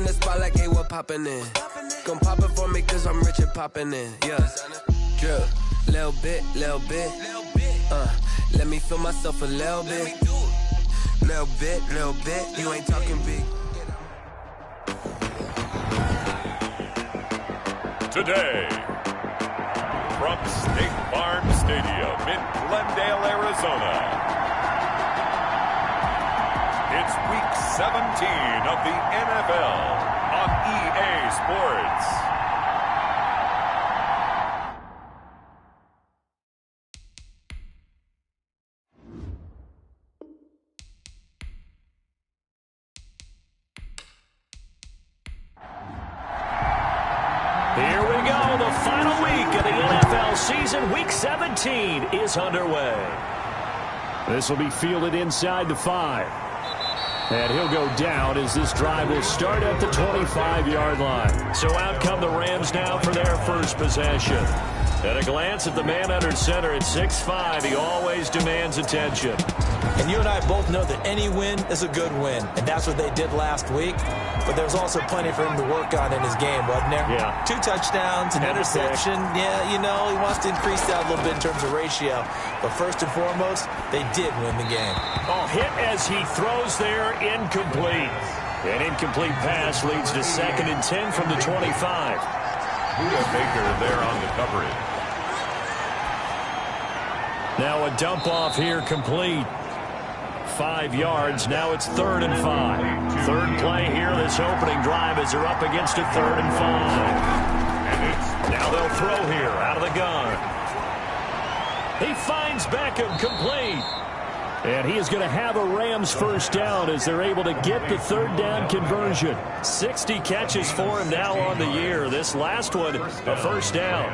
the spot like, hey, what poppin' in? Gon' pop it for me cause I'm rich and poppin' in. Yeah, drip, little bit. Let me feel myself a little bit. Little bit, you ain't talking big. Today, from State Farm Stadium in Glendale, Arizona, it's Week 17 of the NFL on EA Sports. Here we go, the final week of the NFL season. Week 17 is underway. This will be fielded inside the 5. And he'll go down as this drive will start at the 25-yard line. So out come the Rams now for their first possession. At a glance at the man under center at 6'5", he always demands attention. And you and I both know that any win is a good win, and that's what they did last week. But there's also plenty for him to work on in his game, wasn't there? Yeah. 2 touchdowns, an interception. Yeah, you know, he wants to increase that a little bit in terms of ratio. But first and foremost, they did win the game. Oh, hit as he throws there, incomplete. An incomplete pass leads to 2nd and 10 from the 25. Buda Baker there on the coverage. Now a dump off here complete. 5 yards. Now it's 3rd and 5. Third play here this opening drive as they're up against a 3rd and 5. Now they'll throw here out of the gun. He finds Beckham complete. And he is going to have a Rams first down as they're able to get the 3rd down conversion. 60 catches for him now on the year. This last one, a first down.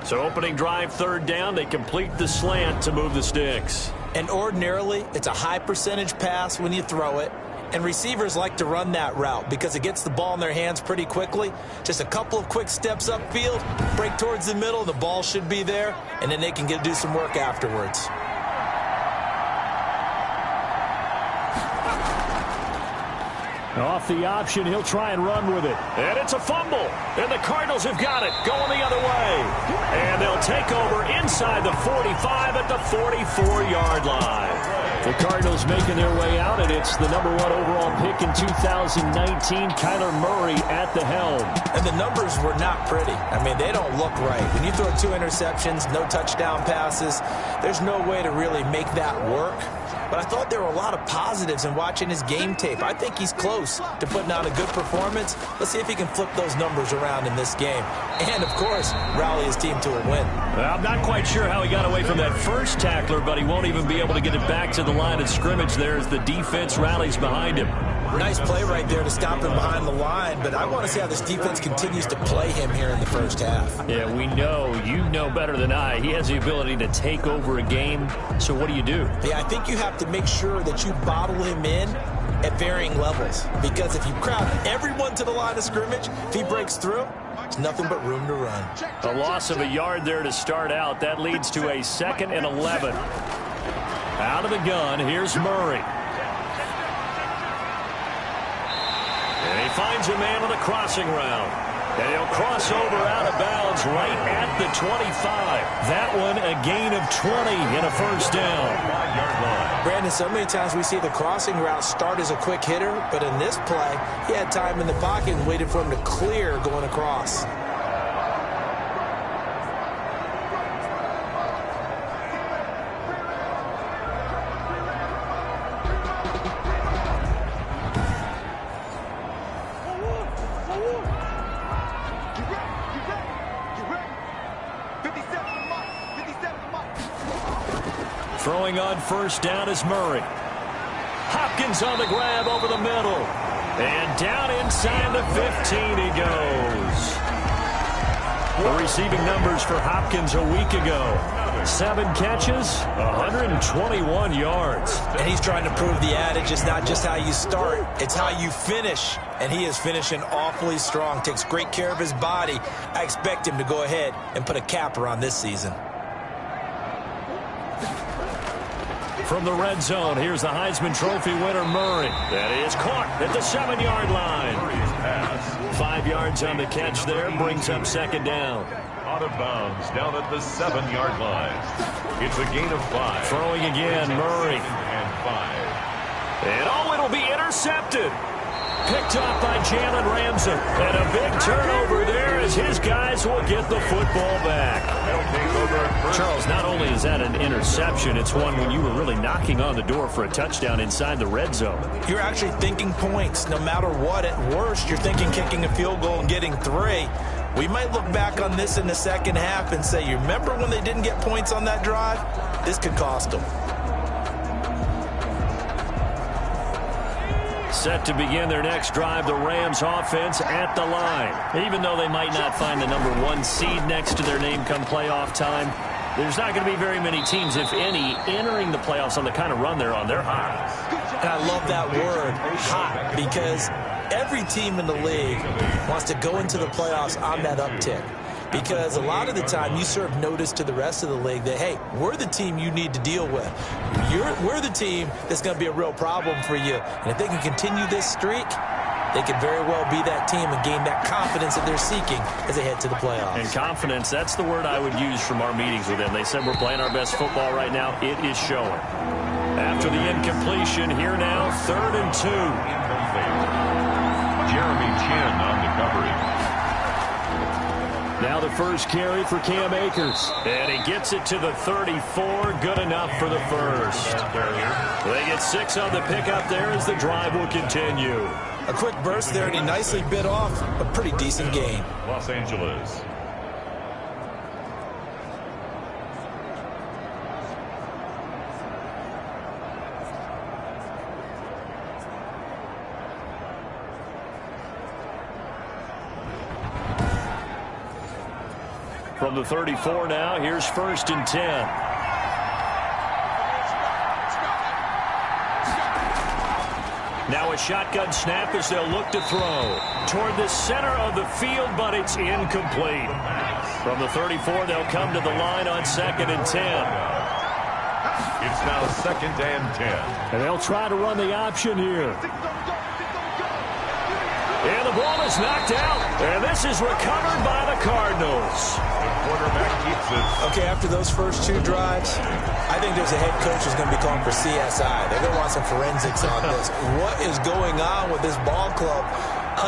So opening drive, 3rd down, they complete the slant to move the sticks. And ordinarily, it's a high percentage pass when you throw it. And receivers like to run that route because it gets the ball in their hands pretty quickly. Just a couple of quick steps upfield, break towards the middle, the ball should be there, and then they can do some work afterwards. Off the option, he'll try and run with it. And it's a fumble. And the Cardinals have got it, going the other way. And they'll take over inside the 45 at the 44-yard line. The Cardinals making their way out, and it's the #1 overall pick in 2019, Kyler Murray at the helm. And the numbers were not pretty. I mean, they don't look right. When you throw 2 interceptions, no touchdown passes, there's no way to really make that work. But I thought there were a lot of positives in watching his game tape. I think he's close to putting out a good performance. Let's see if he can flip those numbers around in this game. And, of course, rally his team to a win. Well, I'm not quite sure how he got away from that first tackler, but he won't even be able to get it back to the line of scrimmage there as the defense rallies behind him. Nice play right there to stop him behind the line, but I want to see how this defense continues to play him here in the first half. Yeah, we know, you know better than I, he has the ability to take over a game, so what do you do? Yeah, I think you have to make sure that you bottle him in at varying levels, because if you crowd everyone to the line of scrimmage, if he breaks through, there's nothing but room to run. A loss of a yard there to start out. That leads to a 2nd and 11. Out of the gun, here's Murray. And he finds a man on the crossing route. And he'll cross over out of bounds right at the 25. That one a gain of 20 and a first down. Brandon, so many times we see the crossing route start as a quick hitter, but in this play, he had time in the pocket and waited for him to clear going across. Throwing on first down is Murray. Hopkins on the grab over the middle. And down inside the 15 he goes. The receiving numbers for Hopkins a week ago. 7 catches, 121 yards. And he's trying to prove the adage, it's not just how you start, it's how you finish. And he is finishing awfully strong, takes great care of his body. I expect him to go ahead and put a capper on this season. From the red zone, here's the Heisman Trophy winner, Murray. That is caught at the 7-yard line. yards on the catch there. Brings up second down. Out of bounds down at the 7-yard line. It's a gain of 5. Throwing again, Murray. And 5. And it'll be intercepted. Picked off by Jalen Ramsey. And a big turnover there as his guys will get the football back. Charles, not only is that an interception, it's one when you were really knocking on the door for a touchdown inside the red zone. You're actually thinking points. No matter what, at worst, you're thinking kicking a field goal and getting 3. We might look back on this in the second half and say, you remember when they didn't get points on that drive? This could cost them. Set to begin their next drive, the Rams offense at the line. Even though they might not find the #1 seed next to their name come playoff time, there's not going to be very many teams, if any, entering the playoffs on the kind of run they're on. They're hot. And I love that word, hot, because every team in the league wants to go into the playoffs on that uptick. Because a lot of the time you serve notice to the rest of the league that, hey, we're the team you need to deal with. We're the team that's going to be a real problem for you. And if they can continue this streak, they could very well be that team and gain that confidence that they're seeking as they head to the playoffs. And confidence, that's the word I would use from our meetings with them. They said we're playing our best football right now. It is showing. After the incompletion, here now, 3rd and 2. Jeremy Chin on the coverage. Now the first carry for Cam Akers. And he gets it to the 34. Good enough for the first. They get 6 on the pickup there as the drive will continue. A quick burst there, and he nicely bit off a pretty decent gain. Los Angeles. From the 34 now, here's 1st and 10. Now a shotgun snap as they'll look to throw toward the center of the field, but it's incomplete. From the 34, they'll come to the line on 2nd and 10. It's now 2nd and 10. And they'll try to run the option here. And the ball is knocked out. And this is recovered by the Cardinals. The quarterback keeps it. Okay, after those first 2 drives, I think there's a head coach who's going to be calling for CSI. They're going to want some forensics on this. What is going on with this ball club?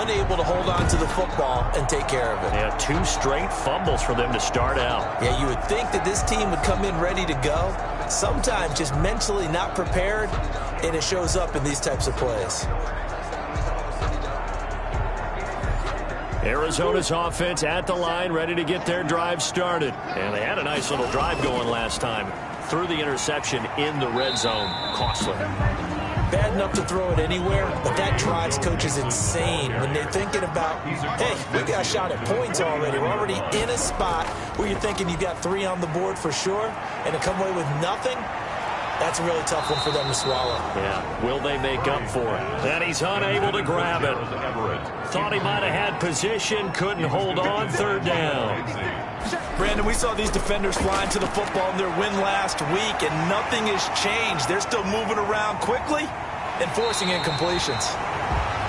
Unable to hold on to the football and take care of it. Yeah, 2 straight fumbles for them to start out. Yeah, you would think that this team would come in ready to go. Sometimes just mentally not prepared, and it shows up in these types of plays. Arizona's offense at the line, ready to get their drive started. And they had a nice little drive going last time. Threw the interception in the red zone. Costly. Bad enough to throw it anywhere, but that drives coaches insane when they're thinking about, hey, we got a shot at points already. We're already in a spot where you're thinking you got 3 on the board for sure, and to come away with nothing, that's a really tough one for them to swallow. Yeah, will they make up for it? And he's unable to grab it. Thought he might have had position, couldn't hold on, 3rd down. Brandon, we saw these defenders flying to the football in their win last week, and nothing has changed. They're still moving around quickly and forcing incompletions.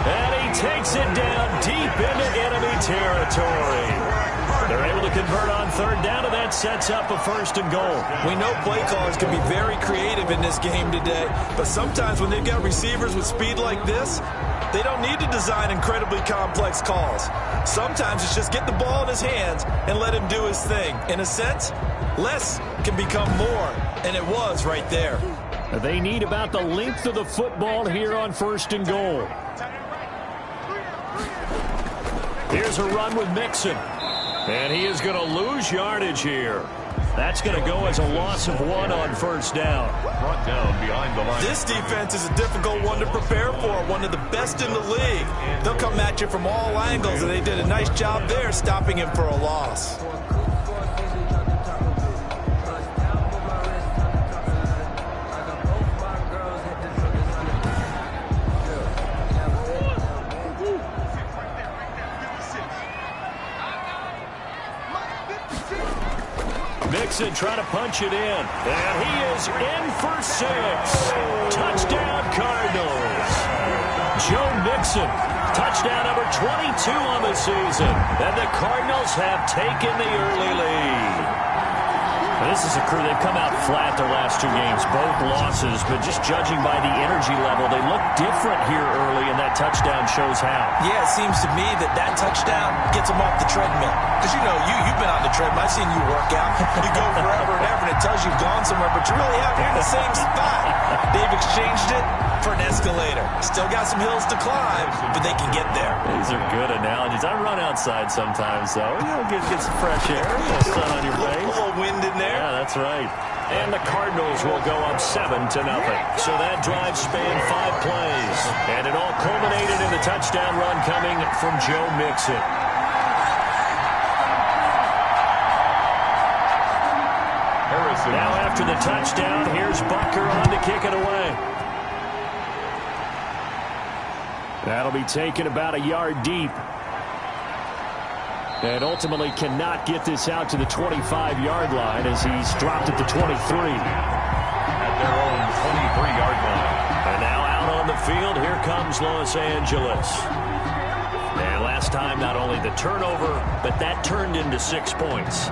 And he takes it down deep into enemy territory. They're able to convert on 3rd down, and that sets up a 1st and goal. We know play callers can be very creative in this game today, but sometimes when they've got receivers with speed like this, they don't need to design incredibly complex calls. Sometimes it's just get the ball in his hands and let him do his thing. In a sense, less can become more, and it was right there. They need about the length of the football here on 1st and goal. Here's a run with Mixon. And he is going to lose yardage here. That's going to go as a loss of 1 on 1st down. Brought down behind the line. This defense is a difficult one to prepare for, one of the best in the league. They'll come at you from all angles, and they did a nice job there stopping him for a loss. Mixon trying to punch it in. And he is in for 6. Touchdown Cardinals. Joe Mixon. Touchdown number 22 2 on the season, and the Cardinals have taken the early lead. This is a crew, they've come out flat their last 2 games, both losses, but just judging by the energy level, they look different here early, and that touchdown shows how. Yeah, it seems to me that touchdown gets them off the treadmill. Because, you know, you've been on the treadmill. I've seen you work out. You go forever and ever, and it tells you you've gone somewhere, but you really haven't. You're in the same spot. They've exchanged it for an escalator. Still got some hills to climb, but they can get there. These are good analogies. I run outside sometimes, though. You know, get some fresh air, a little sun on your face. A little wind in there. Yeah, that's right. And the Cardinals will go up 7-0. So that drive spanned 5 plays. And it all culminated in the touchdown run coming from Joe Mixon. Now after the touchdown, here's Butker on to kick it away. That'll be taken about a yard deep. And ultimately cannot get this out to the 25-yard line as he's dropped at the 23. At their own 23-yard line. And now out on the field, here comes Los Angeles. And last time, not only the turnover, but that turned into 6 points.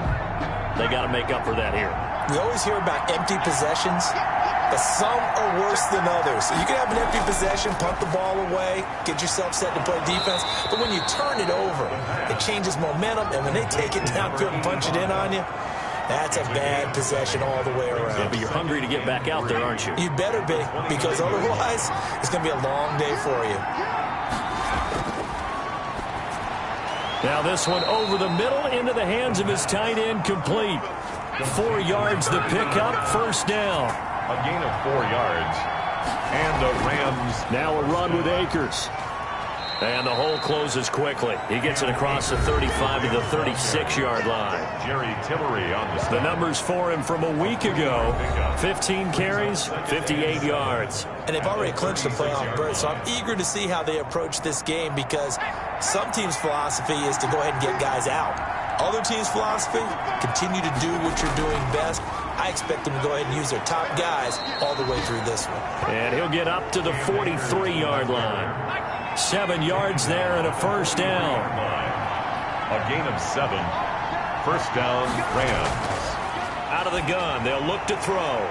They got to make up for that here. We always hear about empty possessions, but some are worse than others. So you can have an empty possession, punt the ball away, get yourself set to play defense. But when you turn it over, it changes momentum. And when they take it downfield and punch it in on you, that's a bad possession all the way around. Yeah, but you're hungry to get back out there, aren't you? You better be, because otherwise it's going to be a long day for you. Now this one over the middle into the hands of his tight end, complete. 4 yards the pickup, first down. A gain of 4 yards. And the Rams. Now a run with Akers. And the hole closes quickly. He gets it across the 35 to the 36-yard line. Jerry Tillery on the snap. The numbers for him from a week ago. 15 carries, 58 yards. And they've already clinched the playoff berth, so I'm eager to see how they approach this game, because some teams' philosophy is to go ahead and get guys out. Other teams' philosophy, continue to do what you're doing best. I expect them to go ahead and use their top guys all the way through this one. And he'll get up to the 43-yard line. 7 yards there and a first down. A gain of 7. First down, Rams. Out of the gun, they'll look to throw.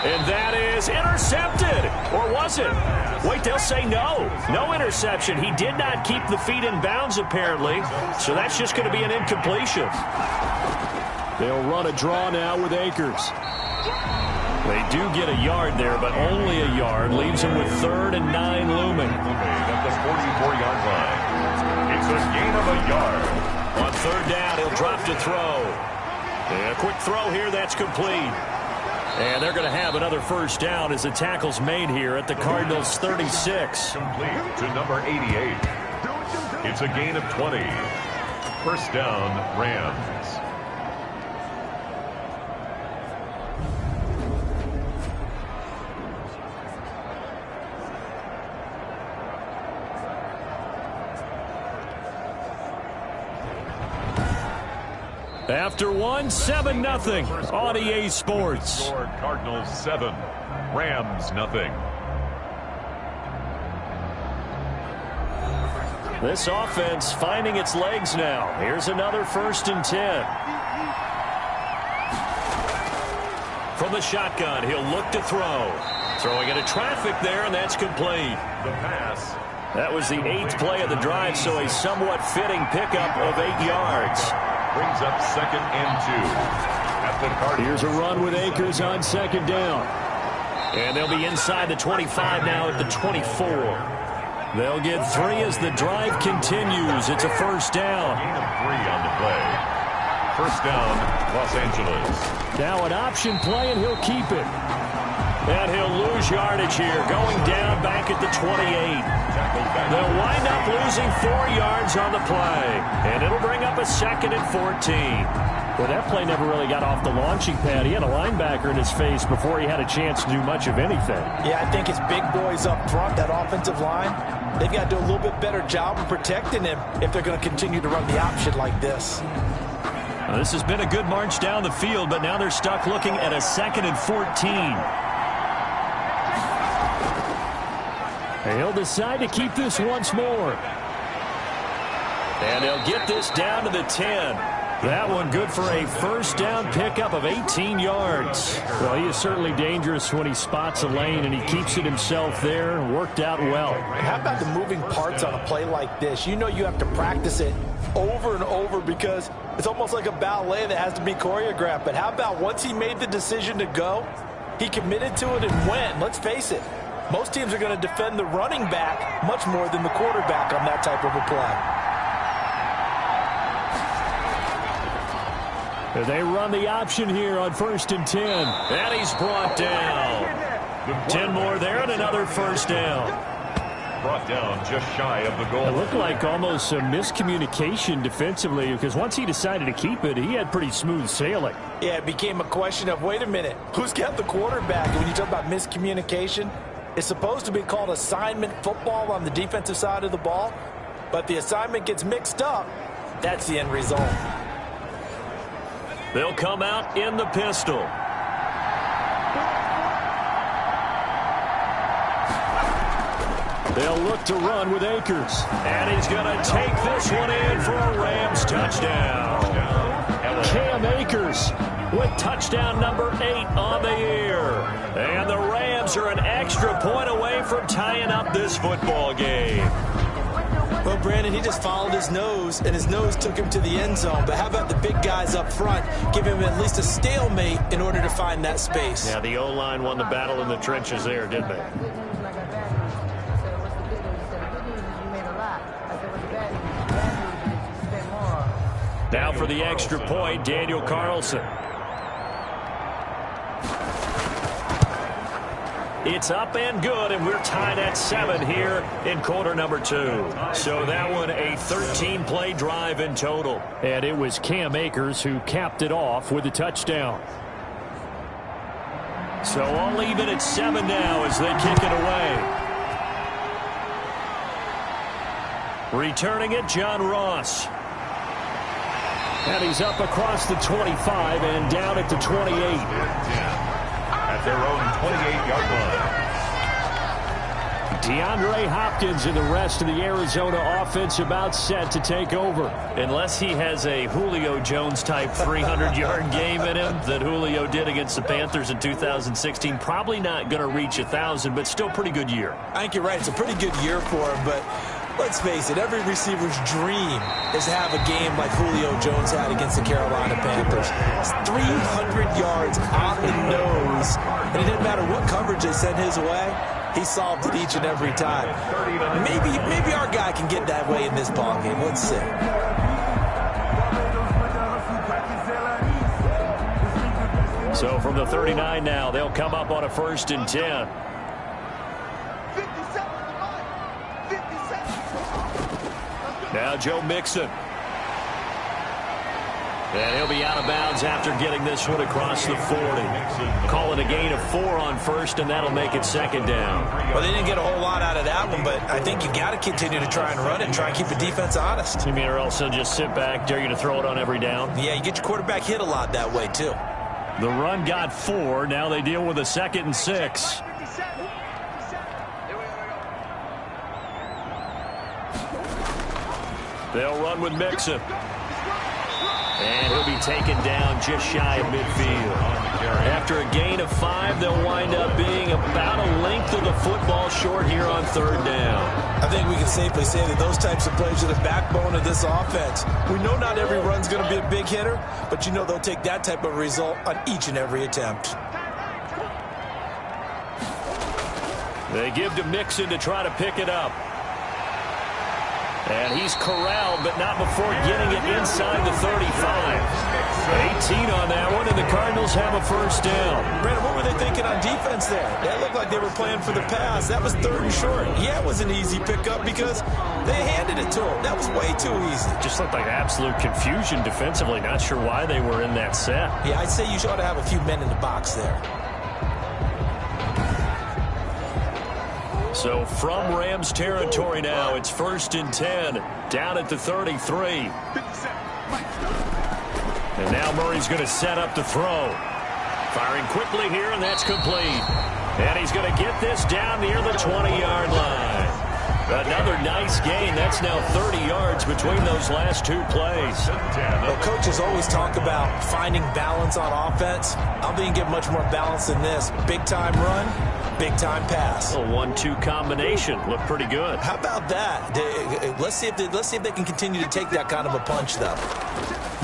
And that is intercepted. Or was it? Wait, they'll say no. No interception. He did not keep the feet in bounds, apparently. So that's just going to be an incompletion. They'll run a draw now with Akers. They do get a yard there, but only a yard. Leaves him with 3rd and 9 looming. At the 44-yard line. It's a gain of a yard. On 3rd down, he'll drop to throw. And a quick throw here, that's complete. And they're going to have another first down as the tackle's made here at the Cardinals' 36. Complete to number 88. It's a gain of 20. First down, Rams. After 7-0 on EA Sports. Cardinals 7, Rams nothing. This offense finding its legs now. Here's another 1st and 10. From the shotgun, he'll look to throw. Throwing into traffic there, and that's complete. The pass. That was the 8th play of the drive, so a somewhat fitting pickup of 8 yards. Brings up 2nd and 2. At the Cardinals. Here's a run with Akers on 2nd down. And they'll be inside the 25 now at the 24. They'll get 3 as the drive continues. It's a first down. Gain of 3 on the play. First down, Los Angeles. Now an option play, and he'll keep it. And he'll lose yardage here, going down back at the 28. They'll wind up losing 4 yards on the play. And it'll bring up a 2nd and 14. Well, that play never really got off the launching pad. He had a linebacker in his face before he had a chance to do much of anything. Yeah, I think it's big boys up front, that offensive line. They've got to do a little bit better job of protecting him if they're going to continue to run the option like this. Now, this has been a good march down the field, but now they're stuck looking at a 2nd and 14. He'll decide to keep this once more. And they'll get this down to the 10. That one good for a first down pickup of 18 yards. Well, he is certainly dangerous when he spots a lane, and he keeps it himself there. Worked out well. How about the moving parts on a play like this? You know you have to practice it over and over because it's almost like a ballet that has to be choreographed. But how about once he made the decision to go, he committed to it and went. Let's face it, most teams are going to defend the running back much more than the quarterback on that type of a play. They run the option here on 1st and 10. And he's brought down. 10 more there and another first down. Brought down just shy of the goal. It looked like almost a miscommunication defensively because once he decided to keep it, he had pretty smooth sailing. Yeah, it became a question of, wait a minute, who's got the quarterback? And when you talk about miscommunication, it's supposed to be called assignment football on the defensive side of the ball, but the assignment gets mixed up. That's the end result. They'll come out in the pistol. They'll look to run with Akers. And he's going to take this one in for a Rams touchdown. Cam Akers with touchdown number 8 on the year. And the Rams are an extra point away from tying up this football game. Well, Brandon, he just followed his nose, and his nose took him to the end zone. But how about the big guys up front? Give him at least a stalemate in order to find that space. Yeah, the O-line won the battle in the trenches there, didn't they? Now for the extra point, Daniel Carlson. It's up and good, and we're tied at 7 here in quarter number 2. So that one a 13-play drive in total. And it was Cam Akers who capped it off with a touchdown. So all even at 7 now as they kick it away. Returning it, John Ross. And he's up across the 25 and down at the 28. At their own 28-yard line. DeAndre Hopkins and the rest of the Arizona offense about set to take over. Unless he has a Julio Jones-type 300-yard game in him that Julio did against the Panthers in 2016, probably not going to reach 1,000, but still pretty good year. I think you're right. It's a pretty good year for him, but let's face it, every receiver's dream is to have a game like Julio Jones had against the Carolina Panthers. It's 300 yards on the nose, and it didn't matter what coverage they sent his way. He solved it each and every time. Maybe our guy can get that way in this ballgame. Let's see. So from the 39 now, they'll come up on a 1st and 10. Now Joe Mixon. And he'll be out of bounds after getting this one across the 40. Call it a gain of 4 on 1st, and that'll make it 2nd down. Well, they didn't get a whole lot out of that one, but I think you got to continue to try and run it and try and keep the defense honest. You mean or else they'll just sit back, dare you to throw it on every down? Yeah, you get your quarterback hit a lot that way, too. The run got 4. Now they deal with a 2nd and 6. They'll run with Mixon. And he'll be taken down just shy of midfield. After a gain of 5, they'll wind up being about a length of the football short here on 3rd down. I think we can safely say that those types of plays are the backbone of this offense. We know not every run's going to be a big hitter, but you know they'll take that type of result on each and every attempt. They give to Mixon to try to pick it up. And he's corralled, but not before getting it inside the 35. 18 on that one, and the Cardinals have a 1st down. Brandon, what were they thinking on defense there? That looked like they were playing for the pass. That was 3rd and short. Yeah, it was an easy pickup because they handed it to him. That was way too easy. Just looked like absolute confusion defensively. Not sure why they were in that set. Yeah, I'd say you ought to have a few men in the box there. So from Rams territory now, it's 1st and 10, down at the 33. And now Murray's going to set up the throw. Firing quickly here, and that's complete. And he's going to get this down near the 20-yard line. Another nice gain. That's now 30 yards between those last two plays. Well, coaches always talk about finding balance on offense. I don't think you get much more balance than this. Big-time run, big-time pass. A 1-2 combination. Looked pretty good. How about that? Let's see if they can continue to take that kind of a punch, though.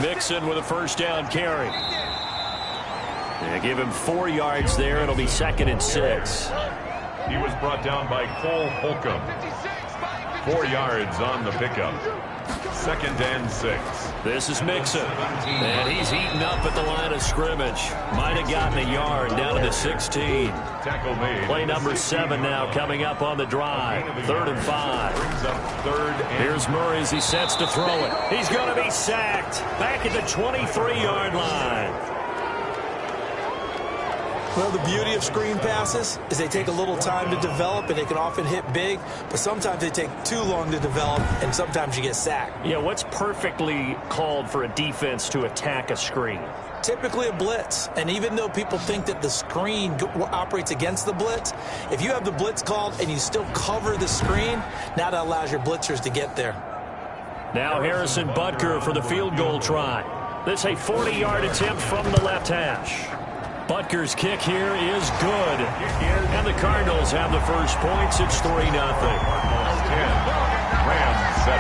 Mixon with a first down carry. They give him 4 yards there. It'll be 2nd and 6. He was brought down by Cole Holcomb. 4 yards on the pickup. 2nd and 6. This is Mixon. And he's eaten up at the line of scrimmage. Might have gotten a yard down to the 16. Tackle made. Play number 7 now coming up on the drive. 3rd and 5. Brings up 3rd and... Here's Murray as he sets to throw it. He's going to be sacked. Back at the 23-yard line. Well, the beauty of screen passes is they take a little time to develop, and they can often hit big, but sometimes they take too long to develop, and sometimes you get sacked. Yeah, what's perfectly called for a defense to attack a screen? Typically a blitz, and even though people think that the screen operates against the blitz, if you have the blitz called and you still cover the screen, now that allows your blitzers to get there. Now Harrison Butker for the field goal try. This a 40-yard attempt from the left hash. Butker's kick here is good. And the Cardinals have the first points. It's 3-0. 10. Rams 7.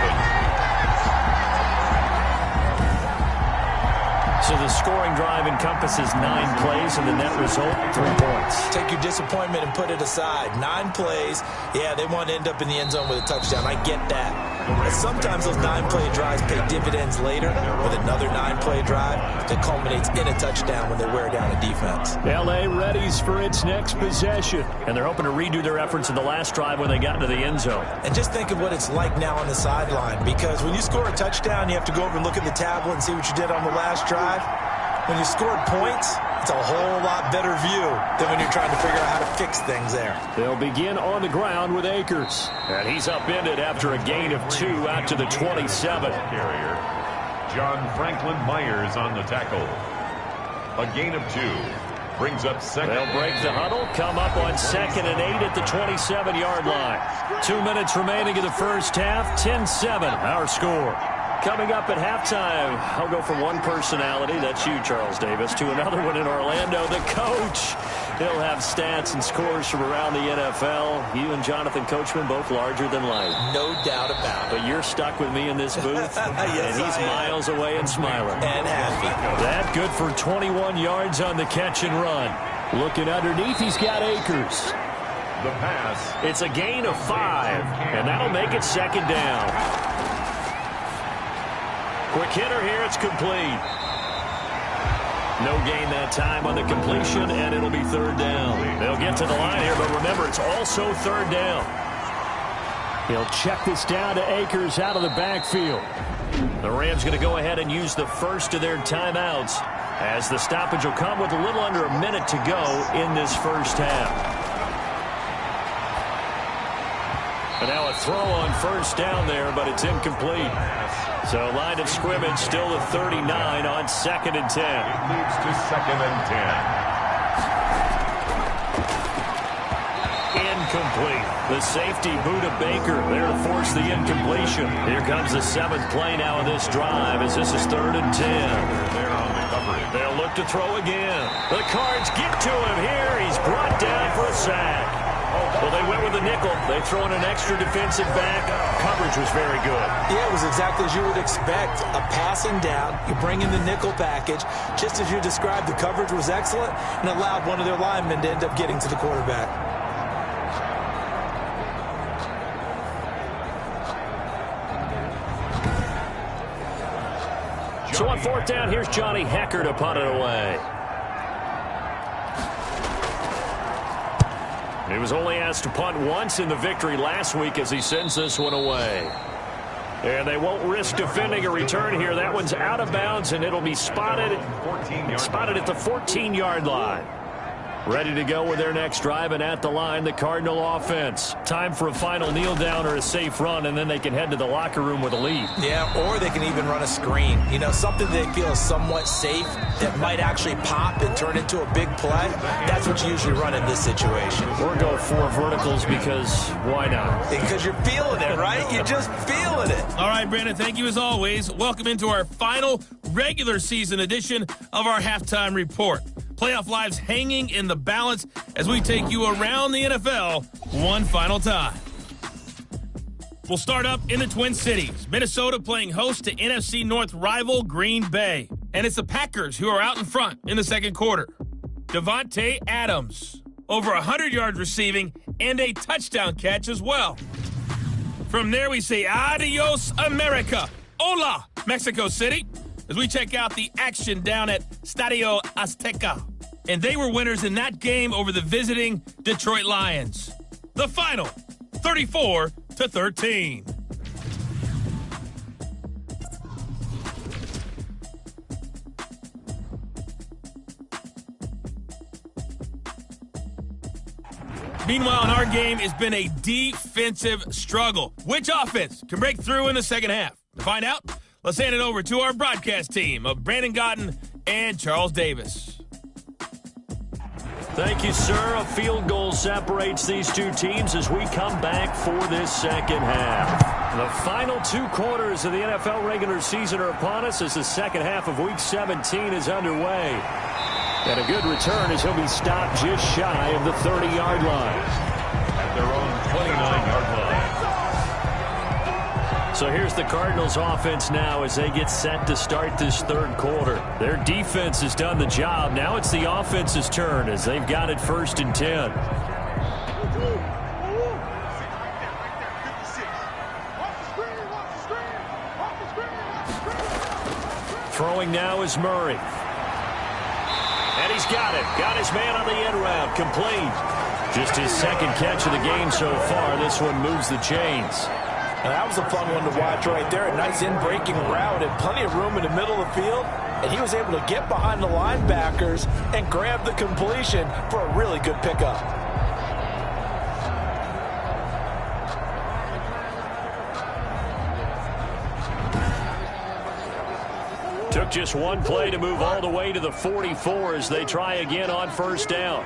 So the scoring drive encompasses 9 plays, and the net result, 3 points. Take your disappointment and put it aside. 9 plays. Yeah, they want to end up in the end zone with a touchdown. I get that. But sometimes those 9-play drives pay dividends later with another 9-play drive that culminates in a touchdown when they wear down a defense. L.A. readies for its next possession. And they're hoping to redo their efforts in the last drive when they got into the end zone. And just think of what it's like now on the sideline, because when you score a touchdown, you have to go over and look at the tablet and see what you did on the last drive. When you scored points, it's a whole lot better view than when you're trying to figure out how to fix things there. They'll begin on the ground with Akers. And he's upended after a gain of 2 out to the 27. Carrier. John Franklin Myers on the tackle. A gain of 2. Brings up 2nd. They'll break the huddle, come up on 2nd and 8 at the 27-yard line. 2 minutes remaining in the first half. 10-7, our score. Coming up at halftime, I'll go from one personality, that's you, Charles Davis, to another one in Orlando, the coach. He'll have stats and scores from around the NFL. You and Jonathan Coachman, both larger than life. No doubt about it. But you're stuck with me in this booth, yes, and he's miles away and smiling. And happy. That good for 21 yards on the catch and run. Looking underneath, he's got Akers. The pass. It's a gain of 5, and that'll make it 2nd down. Quick hitter here, it's complete. No gain that time on the completion, and it'll be 3rd down. They'll get to the line here, but remember, it's also 3rd down. He'll check this down to Akers out of the backfield. The Rams going to go ahead and use the first of their timeouts, as the stoppage will come with a little under a minute to go in this first half. And now a throw on 1st down there, but it's incomplete. So line of scrimmage still at 39 on 2nd and 10. It leads to 2nd and 10. Incomplete. The safety, Buda Baker, there to force the incompletion. Here comes the 7th play now of this drive, as this is 3rd and 10. They're on the coverage. They'll look to throw again. The Cards get to him here. He's brought down for a sack. Well, they went with a nickel. They throw in an extra defensive back. Coverage was very good. Yeah, it was exactly as you would expect. A passing down. You bring in the nickel package. Just as you described, the coverage was excellent and allowed one of their linemen to end up getting to the quarterback. So on 4th down, here's Johnny Hecker to punt it away. He was only asked to punt once in the victory last week as he sends this one away. And they won't risk defending a return here. That one's out of bounds, and it'll be spotted at the 14-yard line. Ready to go with their next drive, and at the line, the Cardinal offense. Time for a final kneel down or a safe run, and then they can head to the locker room with a lead. Yeah, or they can even run a screen. You know, something they feel is somewhat safe that might actually pop and turn into a big play. That's what you usually run in this situation. Or go 4 verticals because why not? Because you're feeling it, right? You're just feeling it. All right, Brandon, thank you as always. Welcome into our final regular season edition of our halftime report. Playoff lives hanging in the balance as we take you around the NFL one final time. We'll start up in the Twin Cities. Minnesota playing host to NFC North rival Green Bay. And it's the Packers who are out in front in the second quarter. Devontae Adams, over 100 yards receiving and a touchdown catch as well. From there we say adios, America. Hola, Mexico City, as we check out the action down at Stadio Azteca. And they were winners in that game over the visiting Detroit Lions. The final, 34-13. Meanwhile, in our game, it's been a defensive struggle. Which offense can break through in the second half? To find out, let's hand it over to our broadcast team of Brandon Godden and Charles Davis. Thank you, sir. A field goal separates these two teams as we come back for this second half. The final 2 quarters of the NFL regular season are upon us as the second half of Week 17 is underway. And a good return as he'll be stopped just shy of the 30-yard line. At their own 29-yard line. So here's the Cardinals offense now as they get set to start this third quarter. Their defense has done the job. Now it's the offense's turn as they've got it 1st and 10. Throwing now is Murray. And he's got it. Got his man on the end route. Complete. Just his second catch of the game so far. This one moves the chains. Now, that was a fun one to watch right there. A nice in-breaking route and plenty of room in the middle of the field. And he was able to get behind the linebackers and grab the completion for a really good pickup. Took just one play to move all the way to the 44 as they try again on 1st down.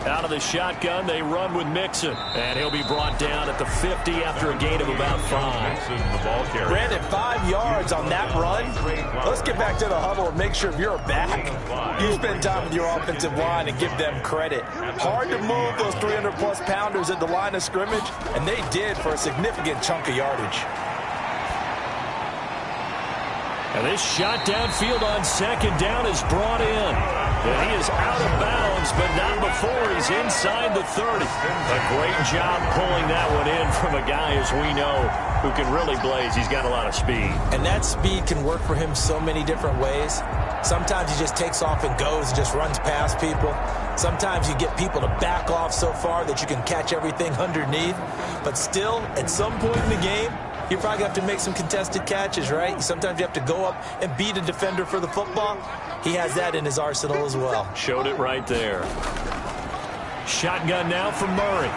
Out of the shotgun, they run with Mixon. And he'll be brought down at the 50 after a gain of about 5. Brandon, 5 yards on that run. Let's get back to the huddle and make sure if you're back, you spend time with your offensive line and give them credit. Hard to move those 300-plus pounders at the line of scrimmage, and they did for a significant chunk of yardage. And this shot downfield on 2nd down is brought in. And he is out of bounds, but not before he's inside the 30. A great job pulling that one in from a guy, as we know, who can really blaze. He's got a lot of speed. And that speed can work for him so many different ways. Sometimes he just takes off and goes and just runs past people. Sometimes you get people to back off so far that you can catch everything underneath. But still, at some point in the game, you probably have to make some contested catches, right? Sometimes you have to go up and beat a defender for the football. He has that in his arsenal as well. Showed it right there. Shotgun now from Murray.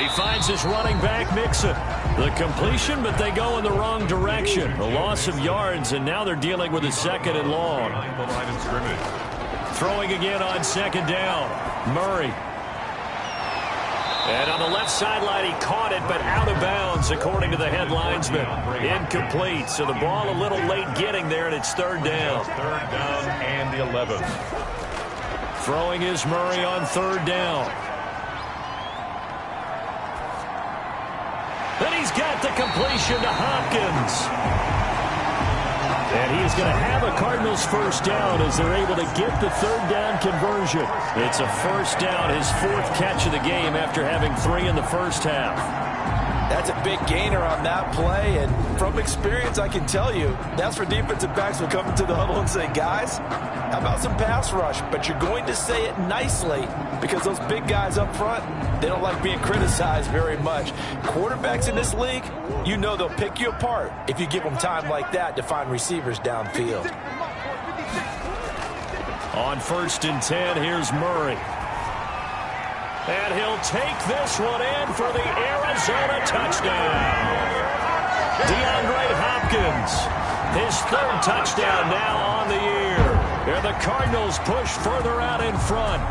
He finds his running back, Mixon. The completion, but they go in the wrong direction. A loss of yards, and now they're dealing with a 2nd and long. Throwing again on 2nd down. Murray. And on the left sideline, he caught it, but out of bounds, according to the head linesman. Incomplete, so the ball a little late getting there, and it's 3rd down. 3rd down and the 11th. Throwing is Murray on 3rd down. Then he's got the completion to Hopkins. And he is going to have a Cardinals 1st down as they're able to get the 3rd down conversion. It's a 1st down, his 4th catch of the game after having 3 in the first half. That's a big gainer on that play, and from experience, I can tell you, that's where defensive backs will come into the huddle and say, guys, how about some pass rush? But you're going to say it nicely because those big guys up front, they don't like being criticized very much. Quarterbacks in this league, you know they'll pick you apart if you give them time like that to find receivers downfield. On 1st and 10, here's Murray. And he'll take this one in for the Arizona touchdown. DeAndre Hopkins, his 3rd touchdown now on the year. And the Cardinals push further out in front.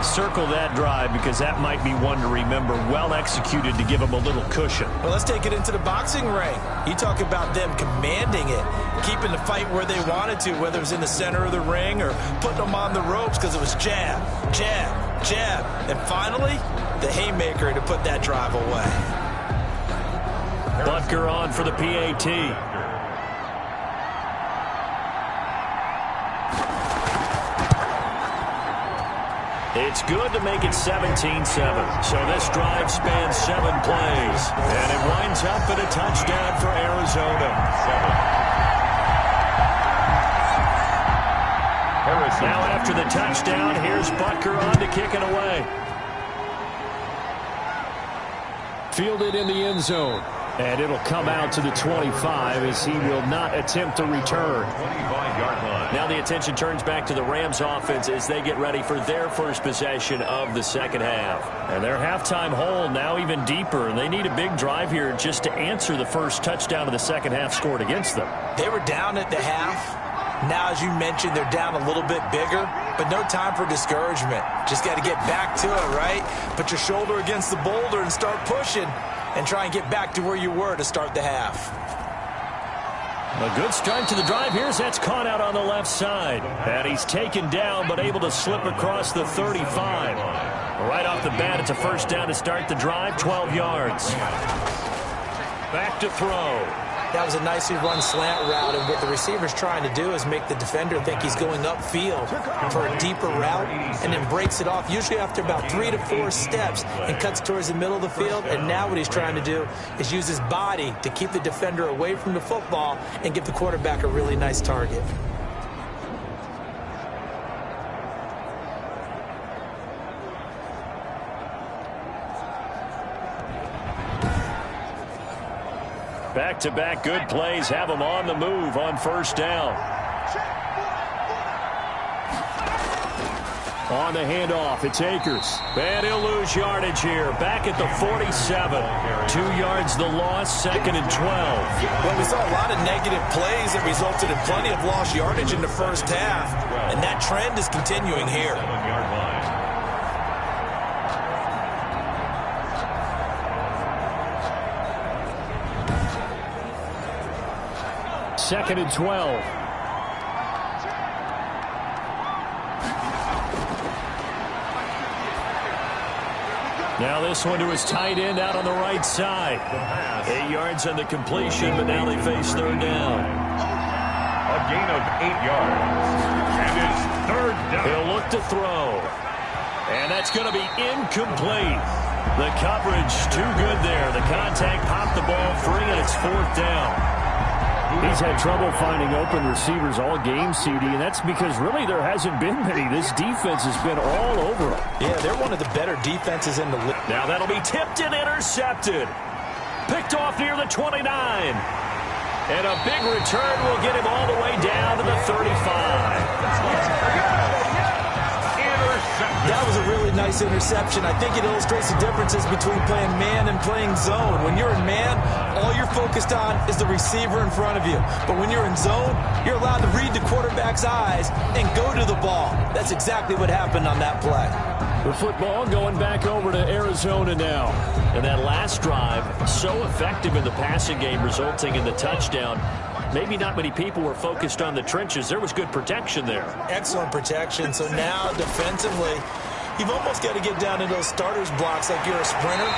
Circle that drive because that might be one to remember. Well executed to give them a little cushion. Well, let's take it into the boxing ring. You talk about them commanding it, keeping the fight where they wanted to, whether it was in the center of the ring or putting them on the ropes because it was jab, jab, jab. And finally, the haymaker to put that drive away. Butker on for the PAT. It's good to make it 17-7. So this drive spans 7 plays. And it winds up at a touchdown for Arizona. Now after the touchdown, here's Butker on to kick it away. Fielded in the end zone. And it'll come out to the 25 as he will not attempt to return. 25-yard line. Now the attention turns back to the Rams offense as they get ready for their first possession of the second half. And their halftime hole now even deeper, and they need a big drive here just to answer the first touchdown of the second half scored against them. They were down at the half. Now, as you mentioned, they're down a little bit bigger, but no time for discouragement. Just got to get back to it, right? Put your shoulder against the boulder and start pushing and try and get back to where you were to start the half. A good start to the drive. Here's that's caught out on the left side. And he's taken down but able to slip across the 35. Right off the bat, it's a first down to start the drive, 12 yards. Back to throw. That was a nicely run slant route, and what the receiver's trying to do is make the defender think he's going upfield for a deeper route and then breaks it off, usually after about 3 to 4 steps, and cuts towards the middle of the field. And now what he's trying to do is use his body to keep the defender away from the football and give the quarterback a really nice target. Back-to-back good plays have them on the move on first down. On the handoff, it's Akers. And he'll lose yardage here. Back at the 47. 2 yards the loss, 2nd and 12. Well, we saw a lot of negative plays that resulted in plenty of lost yardage in the first half. And that trend is continuing here. 7-yard line. 2nd and 12. Now this one to his tight end out on the right side. 8 yards on the completion, but now they face third down. A gain of 8 yards. And it's third down. He'll look to throw. And that's going to be incomplete. The coverage too good there. The contact popped the ball free, and it's fourth down. He's had trouble finding open receivers all game, CD, and that's because really there hasn't been many. This defense has been all over him. Yeah, they're one of the better defenses in the league. Now that'll be tipped and intercepted. Picked off near the 29. And a big return will get him all the way down to the 35. That was a really nice interception. I think it illustrates the differences between playing man and playing zone. When you're in man, all you're focused on is the receiver in front of you. But when you're in zone, you're allowed to read the quarterback's eyes and go to the ball. That's exactly what happened on that play. The football going back over to Arizona now. And that last drive, so effective in the passing game, resulting in the touchdown. Maybe not many people were focused on the trenches. There was good protection there. Excellent protection. So now defensively, you've almost got to get down in those starters blocks like you're a sprinter.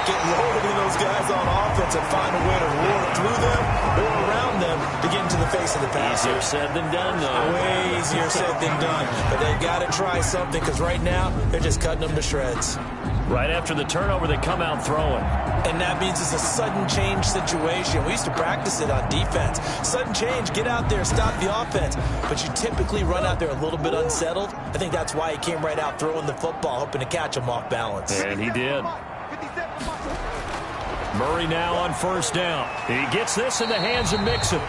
Get loaded in those guys on offense and find a way to roar through them or around them to get into the face of the passer. Easier said than done, though. Way easier said than done. But they've got to try something because right now they're just cutting them to shreds. Right after the turnover, they come out throwing. And that means it's a sudden change situation. We used to practice it on defense. Sudden change, get out there, stop the offense. But you typically run out there a little bit unsettled. I think that's why he came right out throwing the football, hoping to catch him off balance. And he did. Murray now on first down. He gets this in the hands of Mixon.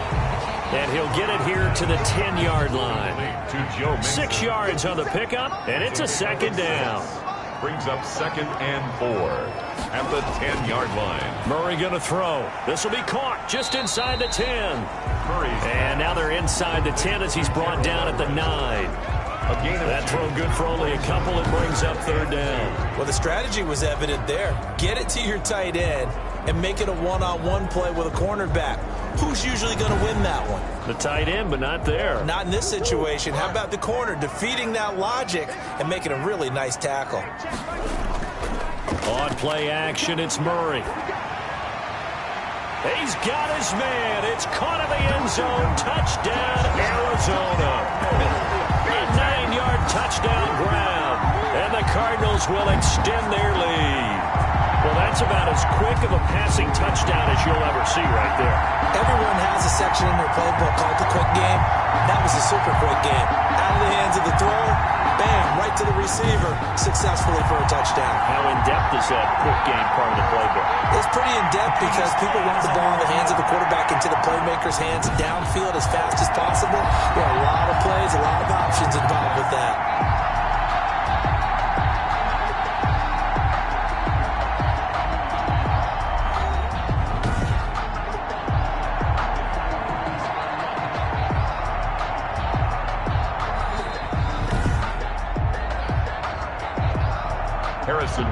And he'll get it here to the 10-yard line. 6 yards on the pickup, and it's a second down. Brings up 2nd and 4 at the 10-yard line. Murray going to throw. This will be caught just inside the 10. And now they're inside the 10 as he's brought down at the 9. That throw good for only a couple. It brings up 3rd down. Well, the strategy was evident there. Get it to your tight end and make it a one-on-one play with a cornerback. Who's usually going to win that one? The tight end, but not there. Not in this situation. How about the corner defeating that logic and making a really nice tackle? On play action, it's Murray. He's got his man. It's caught in the end zone. Touchdown, Arizona. A 9-yard touchdown grab. And the Cardinals will extend their lead. Well, that's about as quick of a passing touchdown as you'll ever see right there. Everyone has a section in their playbook called the quick game. That was a super quick game. Out of the hands of the thrower, bang, right to the receiver, successfully for a touchdown. How in-depth is that quick game part of the playbook? It's pretty in-depth because people want the ball in the hands of the quarterback into the playmaker's hands downfield as fast as possible. There are a lot of plays, a lot of options involved with that.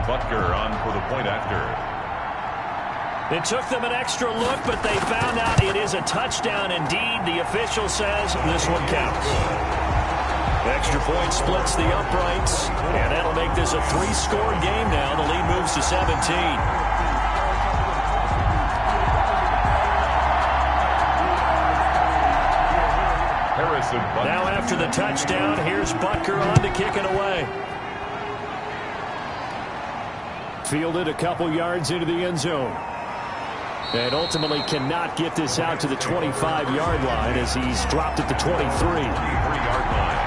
Butker on for the point after. It took them an extra look, but they found out it is a touchdown indeed. The official says this one counts. Extra point splits the uprights, and that'll make this a 3-score game now. The lead moves to 17. Now after the touchdown, here's Butker on to kick it away. Fielded a couple yards into the end zone. And ultimately cannot get this out to the 25-yard line as he's dropped at the 23. 3-yard line.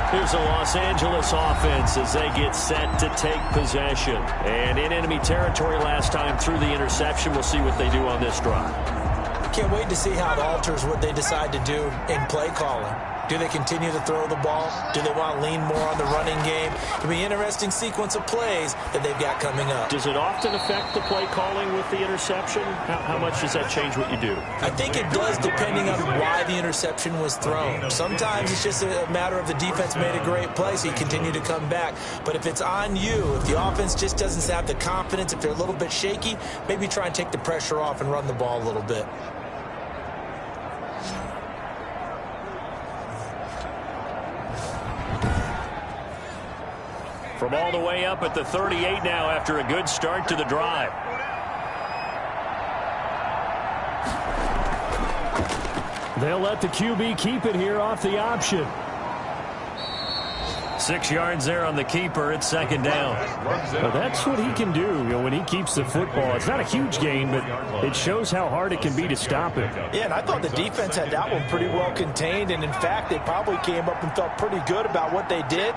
Here's the Los Angeles offense as they get set to take possession. And in enemy territory last time through the interception. We'll see what they do on this drive. Can't wait to see how it alters what they decide to do in play calling. Do they continue to throw the ball? Do they want to lean more on the running game? It'll be an interesting sequence of plays that they've got coming up. Does it often affect the play calling with the interception? How much does that change what you do? I think it does depending on why the interception was thrown. Sometimes it's just a matter of the defense made a great play, so you continue to come back. But if it's on you, if the offense just doesn't have the confidence, if they're a little bit shaky, maybe try and take the pressure off and run the ball a little bit. From all the way up at the 38 now after a good start to the drive. They'll let the QB keep it here off the option. 6 yards there on the keeper. It's 2nd down. Well, that's what he can do, when he keeps the football. It's not a huge gain, but it shows how hard it can be to stop him. Yeah, and I thought the defense had that one pretty well contained, and in fact, they probably came up and felt pretty good about what they did.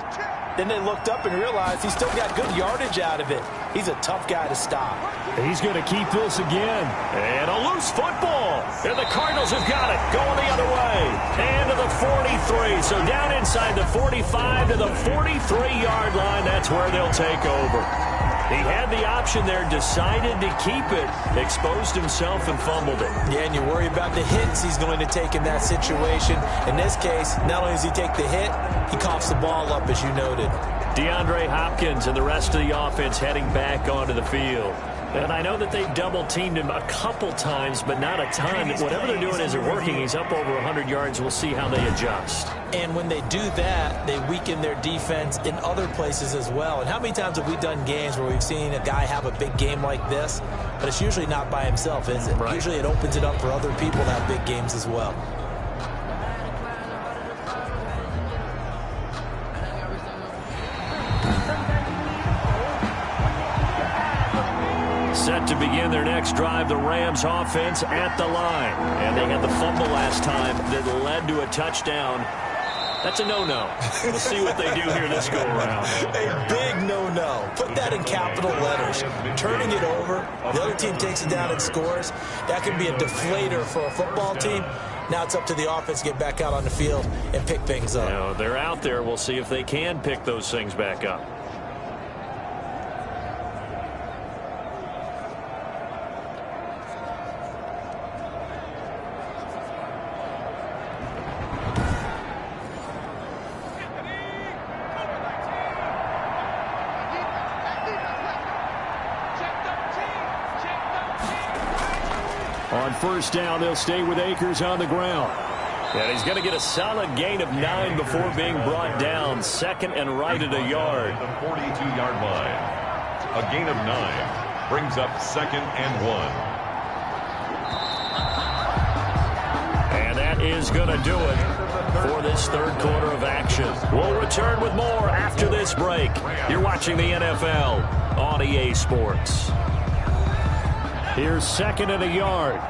Then they looked up and realized he's still got good yardage out of it. He's a tough guy to stop. He's going to keep this again. And a loose football. And the Cardinals have got it. Going the other way. And to the 43. So down inside the 45 to the 43-yard line. That's where they'll take over. He had the option there, decided to keep it, exposed himself and fumbled it. Yeah, and you worry about the hits he's going to take in that situation. In this case, not only does he take the hit, he coughs the ball up, as you noted. DeAndre Hopkins and the rest of the offense heading back onto the field. And I know that they've double-teamed him a couple times, but not a ton. Whatever they're doing isn't working. He's up over 100 yards. We'll see how they adjust. And when they do that, they weaken their defense in other places as well. And how many times have we done games where we've seen a guy have a big game like this? But it's usually not by himself, is it? Right. Usually it opens it up for other people to have big games as well. Set to begin their next drive, the Rams offense at the line. And they had the fumble last time that led to a touchdown. That's a no-no. We'll see what they do here this go-around. A big no-no. Put that in capital letters. Turning it over, the other team takes it down and scores. That can be a deflator for a football team. Now it's up to the offense to get back out on the field and pick things up. You know, they're out there. We'll see if they can pick those things back up. On first down, they'll stay with Akers on the ground. And he's going to get a solid gain of 9 before being brought down. Second and right at a yard. The 42-yard line. A gain of 9 brings up 2nd and 1. And that is going to do it for this third quarter of action. We'll return with more after this break. You're watching the NFL on EA Sports. Here's 2nd and a yard.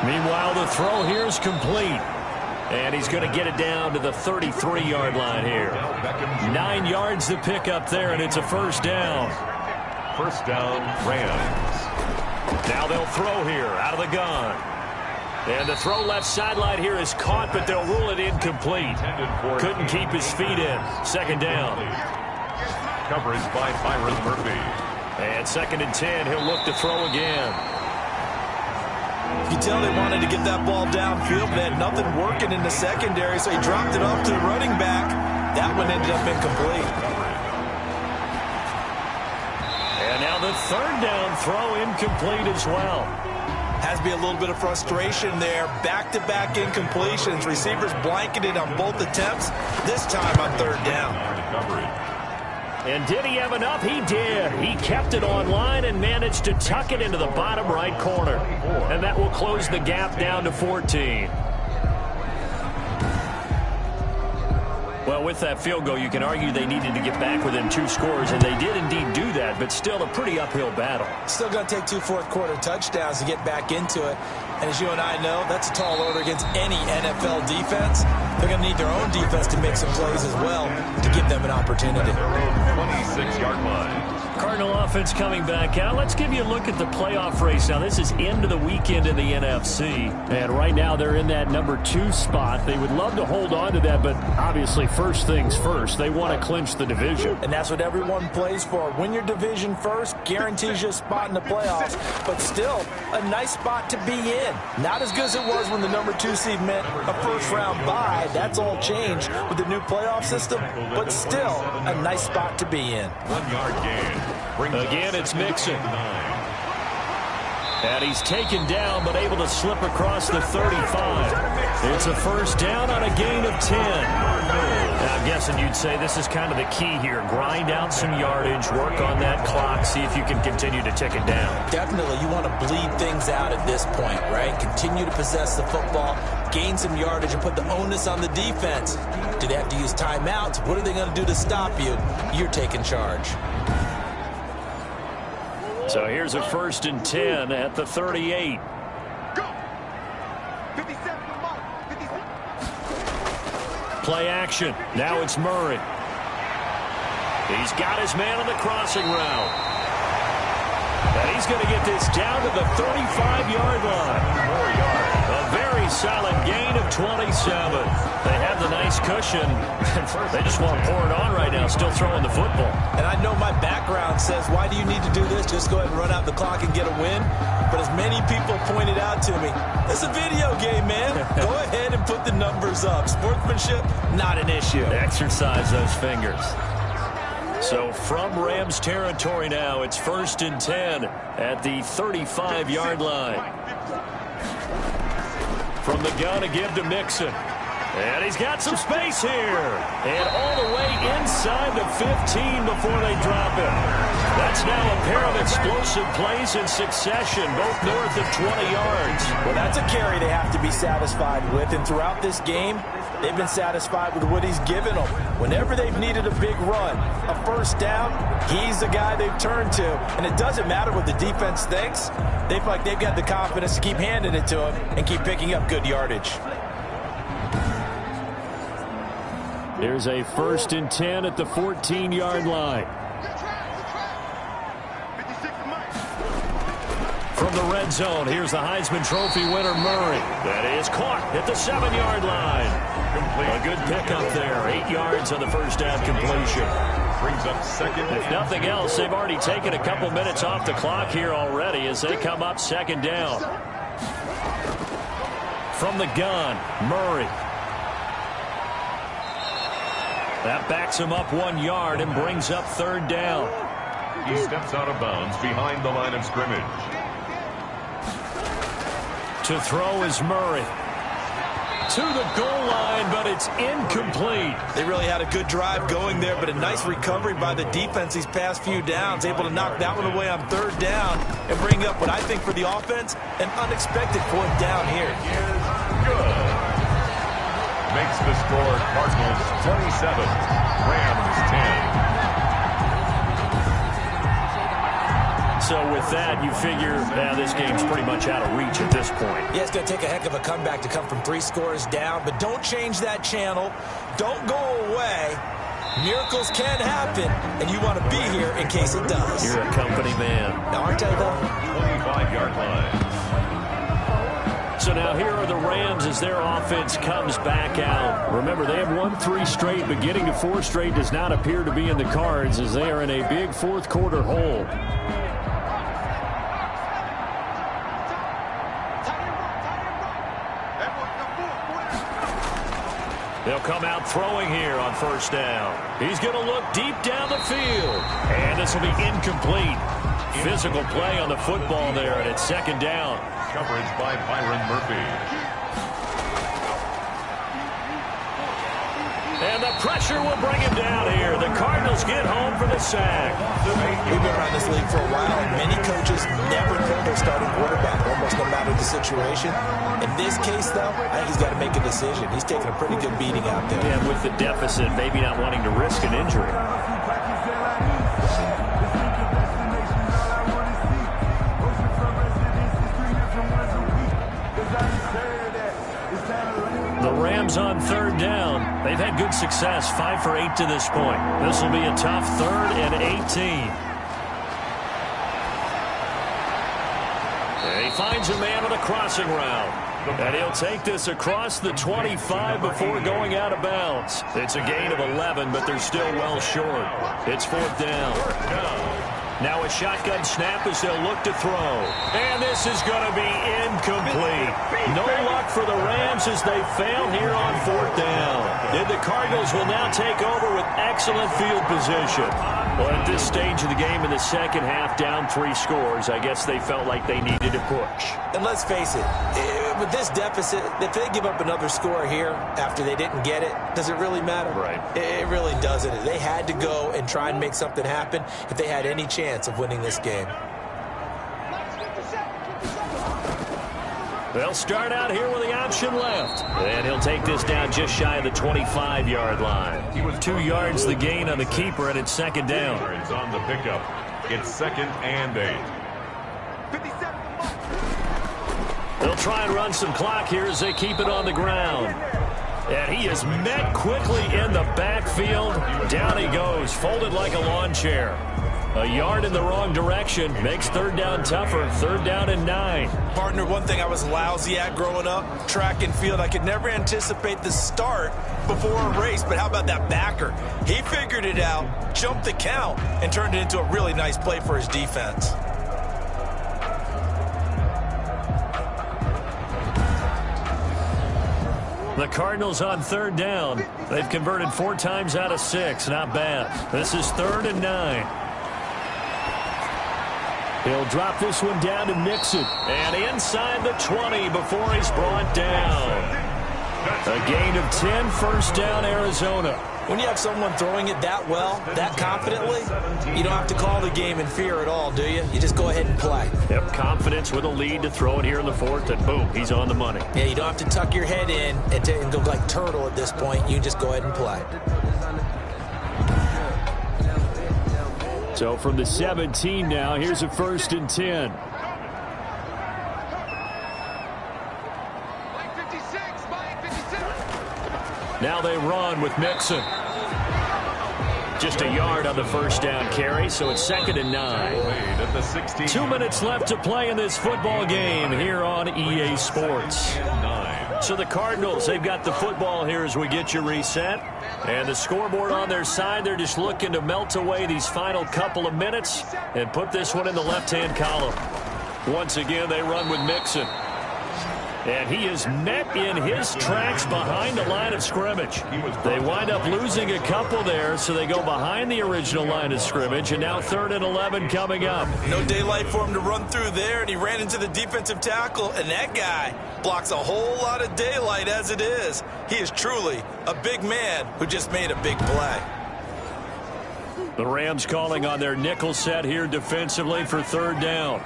Meanwhile, the throw here is complete. And he's going to get it down to the 33-yard line here. 9 yards to pick up there, and it's a first down. First down, Rams. Now they'll throw here out of the gun. And the throw left sideline here is caught, but they'll rule it incomplete. Couldn't keep his feet in. Second down. Coverage by Byron Murphy. And 2nd and 10. He'll look to throw again. You tell they wanted to get that ball downfield, but they had nothing working in the secondary, so he dropped it off to the running back. That one ended up incomplete. And now the third down throw incomplete as well. Has to be a little bit of frustration there. Back-to-back incompletions. Receivers blanketed on both attempts. This time on third down. And did he have enough? He did. He kept it on line and managed to tuck it into the bottom right corner. And that will close the gap down to 14. Well, with that field goal, you can argue they needed to get back within 2 scores, and they did indeed do that, but still a pretty uphill battle. Still going to take 2 fourth-quarter touchdowns to get back into it. And as you and I know, that's a tall order against any NFL defense. They're going to need their own defense to make some plays as well to give them an opportunity. 26-yard line. Cardinal offense coming back out. Let's give you a look at the playoff race. Now, this is end of the weekend in the NFC. And right now they're in that number 2 spot. They would love to hold on to that, but obviously first things first. They want to clinch the division. And that's what everyone plays for. Win your division first, guarantees you a spot in the playoffs, but still a nice spot to be in. Not as good as it was when the number 2 seed meant a first-round bye. That's all changed with the new playoff system, but still a nice spot to be in. 1-yard gain. Again, it's Mixon. And he's taken down, but able to slip across the 35. It's a first down on a gain of 10. And I'm guessing you'd say this is kind of the key here. Grind out some yardage, work on that clock, see if you can continue to tick it down. Definitely, you want to bleed things out at this point, right? Continue to possess the football, gain some yardage, and put the onus on the defense. Do they have to use timeouts? What are they going to do to stop you? You're taking charge. So here's a 1st and 10 at the 38. Play action. Now it's Murray. He's got his man on the crossing route. And he's going to get this down to the 35-yard line. 4 yards. A very solid gain of 27. They have the nice cushion. They just want to pour it on right now, still throwing the football. And I know my background says, why do you need to do this? Just go ahead and run out the clock and get a win. But as many people pointed out to me, it's a video game, man. Go ahead and put the numbers up. Sportsmanship, not an issue. Exercise those fingers. So from Rams territory now, it's 1st and 10 at the 35-yard line. From the gun, a give to Mixon. And he's got some space here. And all the way inside the 15 before they drop him. That's now a pair of explosive plays in succession, both north of 20 yards. Well, that's a carry they have to be satisfied with. And throughout this game, They've been satisfied with what he's given them. Whenever they've needed a big run, a first down, he's the guy they've turned to. And it doesn't matter what the defense thinks. They feel like they've got the confidence to keep handing it to him and keep picking up good yardage. Here's a 1st and 10 at the 14-yard line. From the red zone, here's the Heisman Trophy winner, Murray. That is caught at the 7-yard line. A good pickup there. 8 yards on the first down completion. Brings up second. If nothing else, they've already taken a couple minutes off the clock here already as they come up 2nd down. From the gun, Murray. That backs him up 1 yard and brings up 3rd down. He steps out of bounds behind the line of scrimmage. To throw is Murray. To the goal line, but it's incomplete. They really had a good drive going there, but a nice recovery by the defense these past few downs. Able to knock that one away on 3rd down and bring up what I think for the offense, an unexpected point down here. Good. Makes the score Cardinals 27, Rams 10. So with that, you figure this game's pretty much out of reach at this point. Yeah, it's going to take a heck of a comeback to come from 3 scores down, but don't change that channel. Don't go away. Miracles can happen, and you want to be here in case it does. You're a company man. Now, aren't I, though? 25-yard line. So now here are the Rams as their offense comes back out. Remember, they have won 3 straight, but getting to 4 straight does not appear to be in the cards as they are in a big 4th quarter hole. They'll come out throwing here on 1st down. He's going to look deep down the field. And this will be incomplete. Physical play on the football there, and it's 2nd down. Coverage by Byron Murphy. And the pressure will bring him down here. The Cardinals get home for the sack. We've been around this league for a while, and many coaches never pull their starting quarterback, almost no matter the situation. In this case, though, I think he's got to make a decision. He's taking a pretty good beating out there. Yeah, with the deficit, maybe not wanting to risk an injury. The Rams on 3rd down. They've had good success, 5 for 8 to this point. This will be a tough 3rd and 18. And he finds a man on a crossing route. And he'll take this across the 25 before going out of bounds. It's a gain of 11, but they're still well short. It's 4th down. Now a shotgun snap as they'll look to throw. And this is going to be incomplete. No luck for the Rams as they fail here on 4th down. And the Cardinals will now take over with excellent field position. Well, at this stage of the game in the 2nd half, down 3 scores, I guess they felt like they needed to push. And let's face it, with this deficit, if they give up another score here after they didn't get it, does it really matter? Right. It really doesn't. They had to go and try and make something happen if they had any chance of winning this game. They'll start out here with the option left. And he'll take this down just shy of the 25-yard line. 2 yards the gain on the keeper, and it's 2nd down. Yards on the pickup. It's 2nd and 8. They'll try and run some clock here as they keep it on the ground. And he is met quickly in the backfield. Down he goes, folded like a lawn chair. A yard in the wrong direction makes 3rd down tougher. 3rd down and 9. Partner, one thing I was lousy at growing up, track and field. I could never anticipate the start before a race, but how about that backer? He figured it out, jumped the count, and turned it into a really nice play for his defense. The Cardinals on 3rd down. They've converted 4 times out of 6. Not bad. This is 3rd and 9. He'll drop this one down to Nixon. And inside the 20 before he's brought down. A gain of 10, 1st down, Arizona. When you have someone throwing it that well, that confidently, you don't have to call the game in fear at all, do you? You just go ahead and play. Yep, confidence with a lead to throw it here in the fourth, and boom, he's on the money. Yeah, you don't have to tuck your head in and go like turtle at this point. You just go ahead and play. So from the 17 now, here's a 1st and 10. Now they run with Mixon. Just a yard on the first down carry, so it's 2nd and 9. 2 minutes left to play in this football game here on EA Sports. So the Cardinals, they've got the football here as we get you reset. And the scoreboard on their side, they're just looking to melt away these final couple of minutes and put this one in the left-hand column. Once again, they run with Mixon. And he is met in his tracks behind the line of scrimmage. They wind up losing a couple there, so they go behind the original line of scrimmage, and now 3rd and 11 coming up. No daylight for him to run through there, and he ran into the defensive tackle, and that guy blocks a whole lot of daylight as it is. He is truly a big man who just made a big play. The Rams calling on their nickel set here defensively for 3rd down.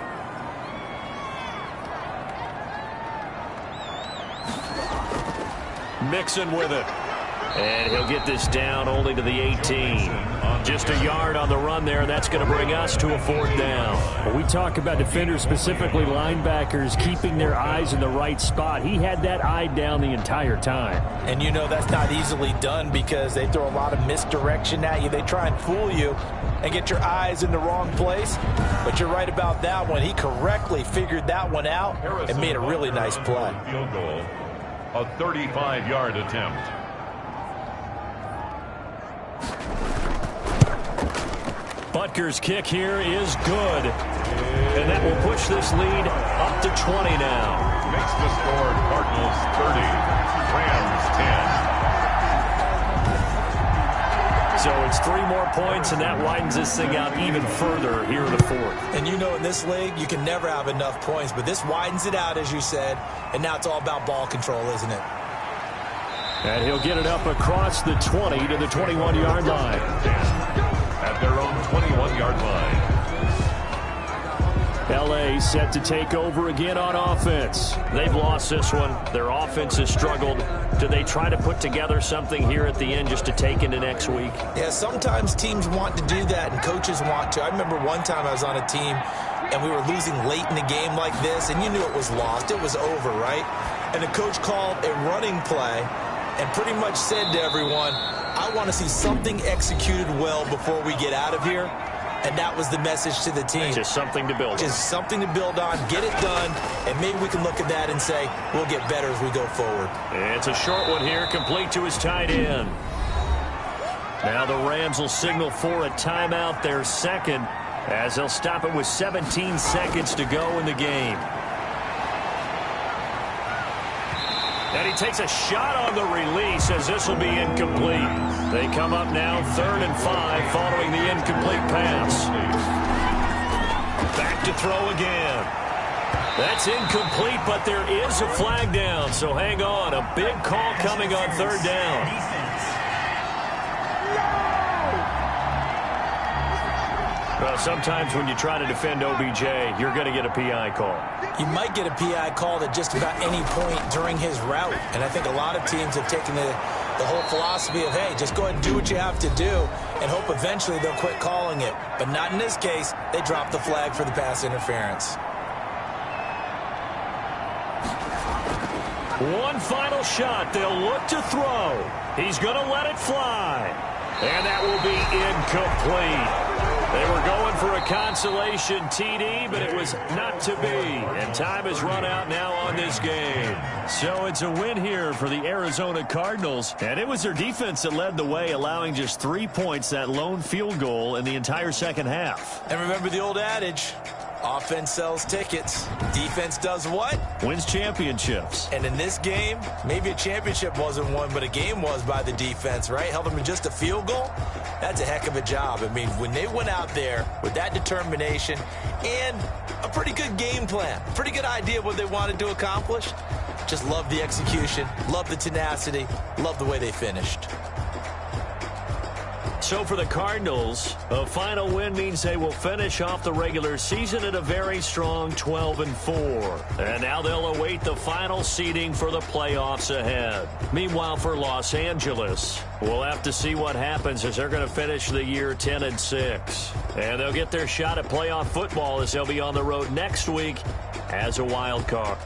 Mixon with it. And he'll get this down only to the 18. Just a yard on the run there. That's going to bring us to a 4th down. When we talk about defenders, specifically linebackers, keeping their eyes in the right spot, he had that eye down the entire time. And you know that's not easily done because they throw a lot of misdirection at you. They try and fool you and get your eyes in the wrong place. But you're right about that one. He correctly figured that one out and made a really nice play. Field goal. A 35-yard attempt. Butker's kick here is good. And that will push this lead up to 20 now. Makes the score Cardinals 30, Rams 10. So it's 3 more points, and that widens this thing out even further here in the 4th. And you know in this league, you can never have enough points, but this widens it out, as you said, and now it's all about ball control, isn't it? And he'll get it up across the 20 to the 21-yard line. At their own 21-yard line. L.A. set to take over again on offense. They've lost this one. Their offense has struggled. Do they try to put together something here at the end just to take into next week? Yeah, sometimes teams want to do that and coaches want to. I remember one time I was on a team and we were losing late in a game like this, and you knew it was lost. It was over, right? And the coach called a running play and pretty much said to everyone, I want to see something executed well before we get out of here. And that was the message to the team. Just something to build on. Just something to build on, get it done, and maybe we can look at that and say, we'll get better as we go forward. It's a short one here, complete to his tight end. Now the Rams will signal for a timeout, their 2nd, as they'll stop it with 17 seconds to go in the game. And he takes a shot on the release as this will be incomplete. They come up now 3rd and 5 following the incomplete pass. Back to throw again. That's incomplete, but there is a flag down, so hang on. A big call coming on 3rd down. Well, sometimes when you try to defend OBJ, you're going to get a PI call. You might get a PI call at just about any point during his route. And I think a lot of teams have taken the whole philosophy of, hey, just go ahead and do what you have to do and hope eventually they'll quit calling it. But not in this case. They dropped the flag for the pass interference. One final shot. They'll look to throw. He's going to let it fly. And that will be incomplete. They were going for a consolation TD, but it was not to be. And time has run out now on this game. So it's a win here for the Arizona Cardinals. And it was their defense that led the way, allowing just 3 points, that lone field goal in the entire second half. And remember the old adage, offense sells tickets. Defense does what? Wins championships. And in this game, maybe a championship wasn't won, but a game was by the defense, right? Held them in just a field goal. That's a heck of a job. I mean, when they went out there with that determination and a pretty good game plan, pretty good idea of what they wanted to accomplish, just love the execution, love the tenacity, love the way they finished. So for the Cardinals, a final win means they will finish off the regular season at a very strong 12-4. And now they'll await the final seeding for the playoffs ahead. Meanwhile, for Los Angeles, we'll have to see what happens as they're going to finish the year 10-6. And they'll get their shot at playoff football as they'll be on the road next week as a wild card.